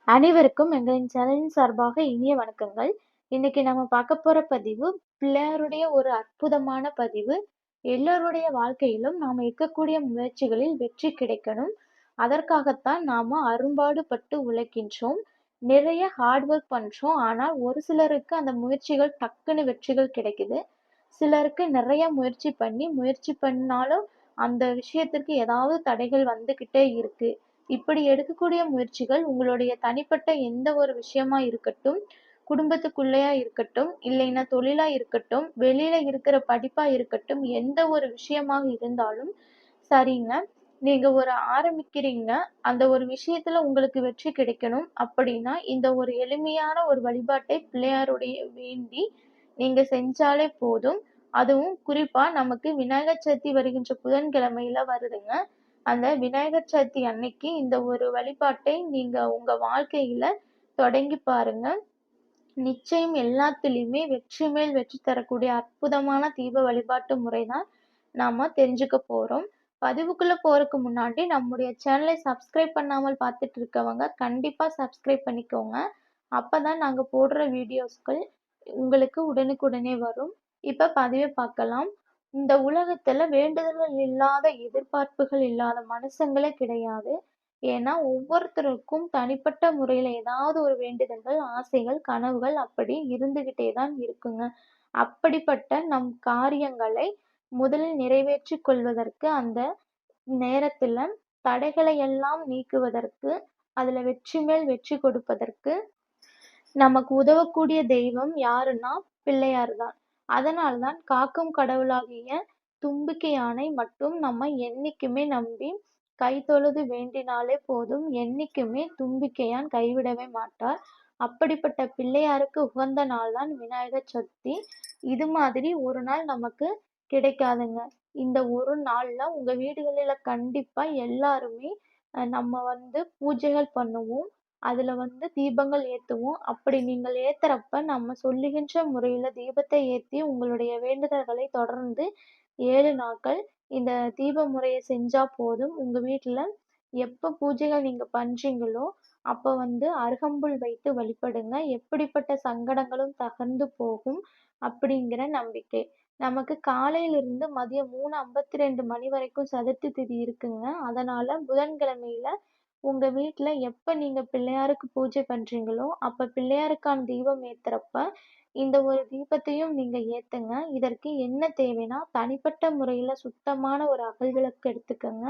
அனைவருக்கும் எங்களின் சேனலின் சார்பாக இனிய வணக்கங்கள். இன்னைக்கு நம்ம பார்க்க போற பதிவு பிள்ளையாருடைய ஒரு அற்புதமான பதிவு. எல்லோருடைய வாழ்க்கையிலும் நாம இருக்கக்கூடிய முயற்சிகளில் வெற்றி கிடைக்கணும். அதற்காகத்தான் நாம அரும்பாடுபட்டு உழைக்கின்றோம். நிறைய ஹார்ட் ஒர்க் பண்றோம். ஆனால் ஒரு சிலருக்கு அந்த முயற்சிகள் டக்குன்னு வெற்றிகள் கிடைக்குது. சிலருக்கு நிறைய முயற்சி பண்ணாலும் அந்த விஷயத்திற்கு ஏதாவது தடைகள் வந்துகிட்டே இருக்கு. இப்படி எடுக்கக்கூடிய முயற்சிகள் உங்களுடைய தனிப்பட்ட எந்த ஒரு விஷயமா இருக்கட்டும், குடும்பத்துக்குள்ளேயா இருக்கட்டும், இல்லைன்னா தொழிலா இருக்கட்டும், வெளியில இருக்கிற படிப்பா இருக்கட்டும், எந்த ஒரு விஷயமாக இருந்தாலும் சரிங்க. நீங்க ஒரு ஆரம்பிக்கிறீங்க. அந்த ஒரு விஷயத்துல உங்களுக்கு வெற்றி கிடைக்கணும் அப்படின்னா, இந்த ஒரு எளிமையான ஒரு வழிபாட்டை பிள்ளையாருடைய வேண்டி நீங்க செஞ்சாலே போதும். அதுவும் குறிப்பா நமக்கு விநாயகர் சதுர்த்தி வருகின்ற புதன்கிழமையில வருதுங்க. அந்த விநாயகர் சதுர்த்தி அன்னைக்கு இந்த ஒரு வழிபாட்டை நீங்க உங்க வாழ்க்கையில தொடங்கி பாருங்க. நிச்சயம் எல்லாத்துலயுமே வெற்றி மேல் வெற்றி தரக்கூடிய அற்புதமான தீப வழிபாட்டு முறைதான் நாம தெரிஞ்சுக்க போறோம். பதிவுக்குள்ள போறதுக்கு முன்னாடி நம்முடைய சேனலை சப்ஸ்கிரைப் பண்ணாமல் பார்த்துட்டு இருக்கவங்க கண்டிப்பா சப்ஸ்கிரைப் பண்ணிக்கோங்க. அப்பதான் நாங்க போடுற வீடியோஸ்கள் உங்களுக்கு உடனுக்குடனே வரும். இப்ப பதிவை பார்க்கலாம். இந்த உலகத்துல வேண்டுதல்கள் இல்லாத, எதிர்பார்ப்புகள் இல்லாத மனுஷங்களே கிடையாது. ஏன்னா ஒவ்வொருத்தருக்கும் தனிப்பட்ட முறையில ஏதாவது ஒரு வேண்டுதல்கள், ஆசைகள், கனவுகள் அப்படி இருந்துகிட்டே தான் இருக்குங்க. அப்படிப்பட்ட நம் காரியங்களை முதலில் நிறைவேற்றிக் கொள்வதற்கு, அந்த நேரத்துல தடைகளை எல்லாம் நீக்குவதற்கு, அதுல வெற்றி மேல் வெற்றி கொடுப்பதற்கு நமக்கு உதவக்கூடிய தெய்வம் யாருன்னா பிள்ளையார் தான். அதனால்தான் காக்கும் கடவுளாகிய தும்பிக்கை யானை மட்டும் நம்ம என்னைக்குமே நம்பி கை தொழுது வேண்டினாலே போதும். என்னைக்குமே தும்பிக்கையான் கைவிடவே மாட்டார். அப்படிப்பட்ட பிள்ளையாருக்கு உகந்த நாள் தான் விநாயகர் சதுர்த்தி. இது மாதிரி ஒரு நாள் நமக்கு கிடைக்காதுங்க. இந்த ஒரு நாள்ல உங்க வீடுகளில கண்டிப்பா எல்லாருமே நம்ம பூஜைகள் பண்ணுவோம். அதுல தீபங்கள் ஏத்துவோம். அப்படி நீங்கள் ஏத்துறப்ப நம்ம சொல்லுகின்ற முறையில தீபத்தை ஏத்தி உங்களுடைய வேண்டுதல்களை தொடர்ந்து 7 நாட்கள் இந்த தீப முறைய செஞ்சா போதும். உங்க வீட்டுல எப்ப பூஜைகள் நீங்க பண்றீங்களோ அப்ப அருகம்புல் வைத்து வழிபடுங்க. எப்படிப்பட்ட சங்கடங்களும் தகர்ந்து போகும் அப்படிங்கிற நம்பிக்கை. நமக்கு காலையிலிருந்து மதியம் 3:52 மணி வரைக்கும் சதுர்த்தி திதி இருக்குங்க. அதனால புதன்கிழமையில உங்க வீட்ல எப்ப நீங்க பிள்ளையாருக்கு பூஜை பண்றீங்களோ, அப்ப பிள்ளையாருக்கான தீபம் ஏத்துறப்ப, இந்த ஒரு தீபத்தையும் நீங்க ஏத்துங்க. இதற்கு என்ன தேவைன்னா, தனிப்பட்ட முறையில சுத்தமான ஒரு அகல் விளக்கு எடுத்துக்கங்க.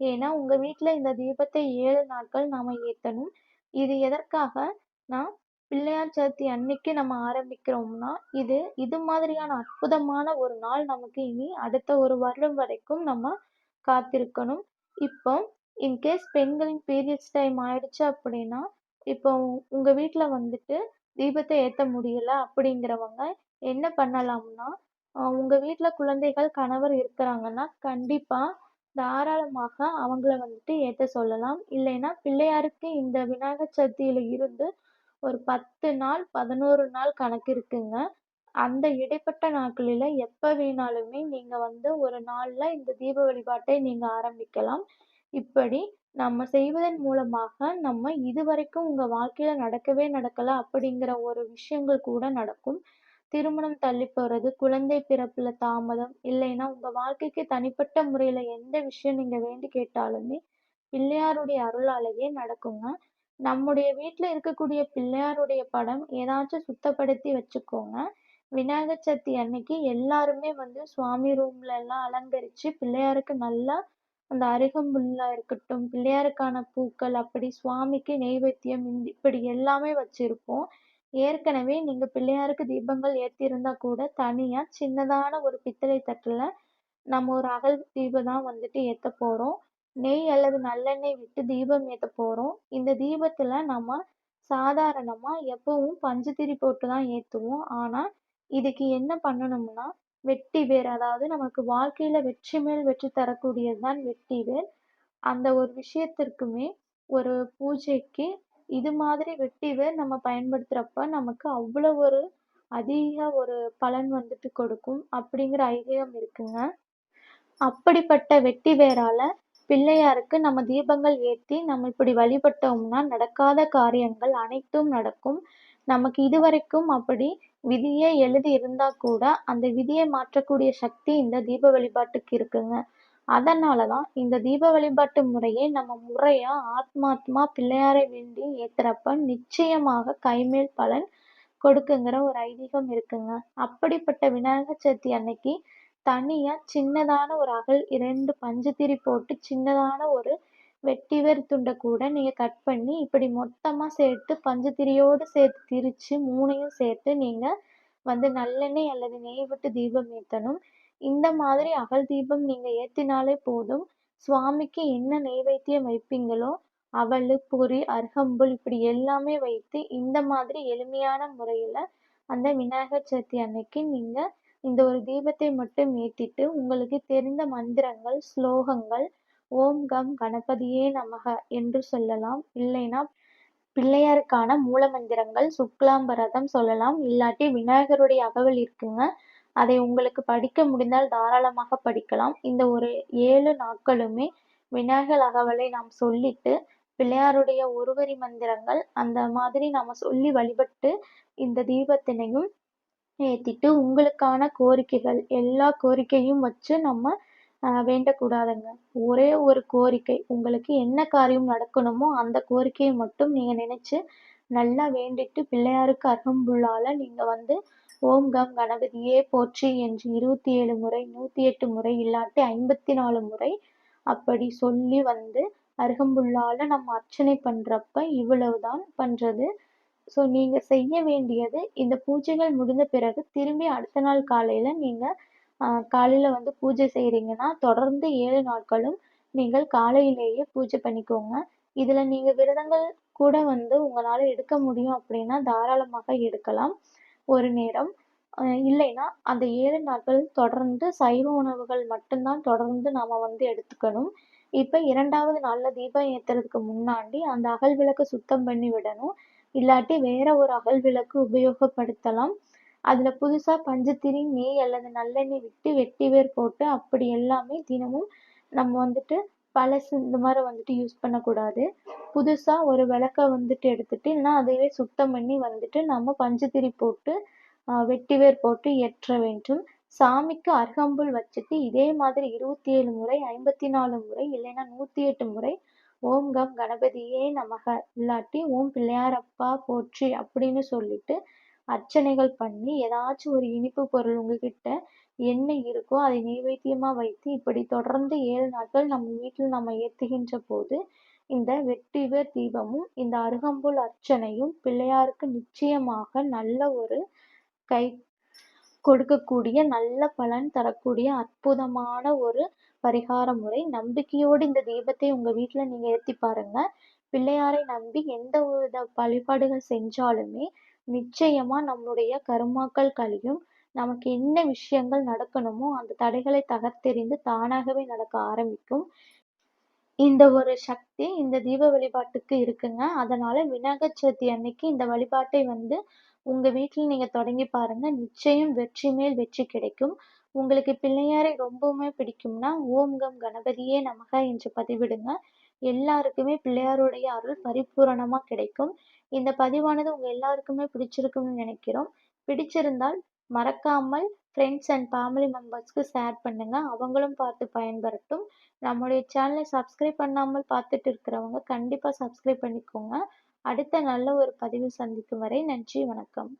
ஏன்னா, உங்க வீட்ல இந்த தீபத்தை 7 நாட்கள் நாம ஏத்தணும். இது எதற்காகனா, பிள்ளையார் சதுர்த்தி அன்னைக்கு நம்ம ஆரம்பிக்கிறோம்னா, இது மாதிரியான அற்புதமான ஒரு நாள் நமக்கு இனி அடுத்த ஒரு வருடம் வரைக்கும் நம்ம காத்திருக்கணும். இப்போ இன்கேஸ் பெண்களின் பீரியட்ஸ் டைம் ஆயிடுச்சு அப்படின்னா, இப்போ உங்க வீட்ல தீபத்தை ஏத்த முடியல அப்படிங்கிறவங்க என்ன பண்ணலாம்னா, உங்க வீட்ல குழந்தைகள், கணவர் இருக்கிறாங்கன்னா, கண்டிப்பா தாராளமாக அவங்கள ஏத்த சொல்லலாம். இல்லைன்னா பிள்ளையாருக்கு இந்த விநாயகர் சதுர்த்தியில இருந்து ஒரு 10 நாள், 11 நாள் கணக்கு இருக்குங்க. அந்த இடைப்பட்ட நாட்களில எப்ப வேணாலுமே நீங்க ஒரு நாள்ல இந்த தீப வழிபாட்டை நீங்க ஆரம்பிக்கலாம். இப்படி நம்ம செய்வதன் மூலமாக நம்ம இதுவரைக்கும் உங்க வாழ்க்கையில நடக்கவே நடக்கல அப்படிங்கிற ஒரு விஷயங்கள் கூட நடக்கும். திருமணம் தள்ளி போறது, குழந்தை பிறப்புல தாமதம், இல்லைன்னா உங்க வாழ்க்கைக்கு தனிப்பட்ட முறையில எந்த விஷயம் நீங்க வேண்டி கேட்டாலுமே பிள்ளையாருடைய அருளாலேயே நடக்குங்க. நம்முடைய வீட்ல இருக்கக்கூடிய பிள்ளையாருடைய படம் ஏதாச்சும் சுத்தப்படுத்தி வச்சுக்கோங்க. விநாயகர் சதுர்த்தி அன்னைக்கு எல்லாருமே சுவாமி ரூம்ல எல்லாம் அலங்கரிச்சு பிள்ளையாருக்கு நல்லா அந்த அருகம்புல்லா இருக்கட்டும், பிள்ளையாருக்கான பூக்கள், அப்படி சுவாமிக்கு நெய்வேத்தியம் இப்படி எல்லாமே வச்சிருப்போம். ஏற்கனவே நீங்க பிள்ளையாருக்கு தீபங்கள் ஏத்தியிருந்தா கூட தனியா சின்னதான ஒரு பித்தளை தட்டுல நம்ம ஒரு அகல் தீபம் தான் ஏத்தப் போறோம். நெய் அல்லது நல்லெண்ணெய் விட்டு தீபம் ஏத்தப் போறோம். இந்த தீபத்துல நம்ம சாதாரணமா எப்பவும் பஞ்சுத்திரி போட்டு தான் ஏத்துவோம். ஆனா இதுக்கு என்ன பண்ணணும்னா, வெட்டி வேர், அதாவது நமக்கு வாழ்க்கையில வெற்றி மேல் வெற்றி தரக்கூடியது தான் வெட்டி வேர். அந்த ஒரு விஷயத்திற்குமே ஒரு பூஜைக்கு இது மாதிரி வெட்டி வேர் நம்ம பயன்படுத்துறப்ப நமக்கு அவ்வளவு ஒரு அதிக ஒரு பலன் கொடுக்கும் அப்படிங்கிற ஐதீகம் இருக்குங்க. அப்படிப்பட்ட வெட்டி வேரால பிள்ளையாருக்கு நம்ம தீபங்கள் ஏத்தி நம்ம இப்படி வழிபட்டோம்னா நடக்காத காரியங்கள் அனைத்தும் நடக்கும். நமக்கு இதுவரைக்கும் அப்படி விதியே எழுதி இருந்தா கூட அந்த விதியை மாற்றக்கூடிய சக்தி இந்த தீப வழிபாட்டுக்கு இருக்குங்க. அதனால தான் இந்த தீப வழிபாட்டு முறையே நம்ம முறையா ஆத்மார்த்தமா பிள்ளையாரை வேண்டி ஏத்துறப்ப நிச்சயமாக கைமேல் பலன் கொடுக்குங்கிற ஒரு ஐதீகம் இருக்குங்க. அப்படிப்பட்ட விநாயகர் சதுர்த்தி அன்னைக்கு தனியா சின்னதான ஒரு 2 பஞ்சு திரி போட்டு சின்னதான ஒரு வெட்டிவேர் துண்ட கூட நீங்க கட் பண்ணி இப்படி மொத்தமா சேர்த்து பஞ்சு திரியோடு சேர்த்து திரிச்சு 3யும் சேர்த்து நீங்க வந்து நல்லெண்ணெய் அல்லது நெய் விட்டு தீபம் ஏத்தணும். இந்த மாதிரி அகல் தீபம் நீங்க ஏத்தினாலே போதும். சுவாமிக்கு என்ன நெய்வேத்தியம் வைப்பீங்களோ அவலு, பொரி, அருகம்புல் இப்படி எல்லாமே வைத்து இந்த மாதிரி எளிமையான முறையில அந்த விநாயகர் சதுர்த்தி அன்னைக்கு நீங்க இந்த ஒரு தீபத்தை மட்டும் ஏத்திட்டு உங்களுக்கு தெரிந்த மந்திரங்கள், ஸ்லோகங்கள் ஓம் கம் கணபதியே நமக என்று சொல்லலாம். இல்லைனா பிள்ளையாருக்கான மூல மந்திரங்கள் சுக்லாம்பரதம் சொல்லலாம். இல்லாட்டி விநாயகருடைய அகவல் இருக்குங்க. அதை உங்களுக்கு படிக்க முடிந்தால் தாராளமாக படிக்கலாம். இந்த ஒரு 7 நாட்களுமே விநாயகர் அகவலை நாம் சொல்லிட்டு பிள்ளையாருடைய ஒருவரி மந்திரங்கள் அந்த மாதிரி நாம சொல்லி வழிபட்டு இந்த தீபத்தினையும் ஏத்திட்டு உங்களுக்கான கோரிக்கைகள் எல்லா கோரிக்கையும் வச்சு நம்ம வேண்டக்கூடாதுங்க. ஒரே ஒரு கோரிக்கை உங்களுக்கு என்ன காரியம் நடக்கணுமோ அந்த கோரிக்கையை மட்டும் நீங்க நினைச்சு நல்லா வேண்டிட்டு பிள்ளையாருக்கு அருகம்புல்லால நீங்க வந்து ஓம் கம் கணபதியே போற்றி என்று 27 முறை 108 முறை இல்லாட்டி 54 முறை அப்படி சொல்லி வந்து அருகம்புல்லால நம்ம அர்ச்சனை பண்றப்ப இவ்வளவுதான் பண்றது. ஸோ நீங்க செய்ய வேண்டியது இந்த பூஜைகள் முடிந்த பிறகு திரும்பி அடுத்த நாள் காலையில நீங்க காலையில வந்து பூஜை செய்றீங்கன்னா தொடர்ந்து 7 நாட்களும் நீங்கள் காலையிலேயே பூஜை பண்ணிக்கோங்க. இதுல நீங்க விரதங்கள் கூட வந்து உங்களால எடுக்க முடியும் அப்படின்னா தாராளமாக எடுக்கலாம் ஒரு நேரம். இல்லைன்னா அந்த 7 நாட்கள் தொடர்ந்து சைவ உணவுகள் மட்டும்தான் தொடர்ந்து நாம வந்து எடுத்துக்கணும். இப்ப 2வது நாள்ல தீபம் ஏத்துறதுக்கு முன்னாடி அந்த அகல் விளக்க சுத்தம் பண்ணி விடணும். இல்லாட்டி வேற ஒரு அகல் விளக்கு உபயோகப்படுத்தலாம். அதுல புதுசா பஞ்சுத்திரி, நெய் அல்லது நல்லெண்ணெய் விட்டு வெட்டிவேர் போட்டு அப்படி எல்லாமே தினமும் நம்ம வந்துட்டு பழசு இந்த மாதிரி வந்துட்டு யூஸ் பண்ணக்கூடாது. புதுசா ஒரு விளக்க வந்துட்டு எடுத்துட்டு இல்லைன்னா அதையே சுத்தம் பண்ணி வந்துட்டு நம்ம பஞ்சுத்திரி போட்டு வெட்டிவேர் போட்டு ஏற்ற வேண்டும். சாமிக்கு அருகம்புல் வச்சுட்டு இதே மாதிரி 27 முறை 54 முறை இல்லைன்னா 108 முறை ஓம் கம் கணபதியே நமக இல்லாட்டி ஓம் பிள்ளையாரப்பா போற்றி அப்படின்னு சொல்லிட்டு அர்ச்சனைகள் பண்ணி ஏதாச்சும் ஒரு இனிப்பு பொருள் உங்ககிட்ட என்ன இருக்கோ அதை நெய்வேத்தியமா வைத்து இப்படி தொடர்ந்து 7 நாட்கள் நம்ம வீட்டில் நம்ம ஏத்துகின்ற போது இந்த வெட்டிவேர் தீபமும் இந்த அருகம்புல் அர்ச்சனையும் பிள்ளையாருக்கு நிச்சயமாக நல்ல ஒரு கை கொடுக்கக்கூடிய நல்ல பலன் தரக்கூடிய அற்புதமான ஒரு பரிகார முறை. நம்பிக்கையோடு இந்த தீபத்தை உங்க வீட்டுல நீங்க ஏத்தி பாருங்க. பிள்ளையாரை நம்பி எந்த வித வழிபாடுகள் செஞ்சாலுமே நிச்சயமா நம்முடைய கருமாக்கள் கழியும். நமக்கு என்ன விஷயங்கள் நடக்கணுமோ அந்த தடைகளை தகர்த்தெறிந்து தானாகவே நடக்க ஆரம்பிக்கும். இந்த ஒரு சக்தி இந்த தீப வழிபாட்டுக்கு இருக்குங்க. அதனால விநாயகர் சதுர்த்தி அன்னைக்கு இந்த வழிபாட்டை வந்து உங்க வீட்டில் நீங்க தொடங்கி பாருங்க. நிச்சயம் வெற்றி மேல் வெற்றி கிடைக்கும். உங்களுக்கு பிள்ளையாரை ரொம்பவுமே பிடிக்கும்னா ஓம் கம் கணபதியே நமக என்று பதிவிடுங்க. எல்லாருக்குமே பிள்ளையாருடைய அருள் பரிபூரணமா கிடைக்கும். இந்த பதிவானது உங்க எல்லாருக்குமே பிடிச்சிருக்கும்னு நினைக்கிறோம். பிடிச்சிருந்தால் மறக்காமல் ஃப்ரெண்ட்ஸ் அண்ட் ஃபேமிலி மெம்பர்ஸ்க்கு ஷேர் பண்ணுங்க. அவங்களும் பார்த்து பயன்பெறட்டும். நம்முடைய சேனலை சப்ஸ்கிரைப் பண்ணாமல் பார்த்துட்டு இருக்கிறவங்க கண்டிப்பா சப்ஸ்கிரைப் பண்ணிக்கோங்க. அடுத்த நல்ல ஒரு பதிவில் சந்திக்கும் வரை நன்றி, வணக்கம்.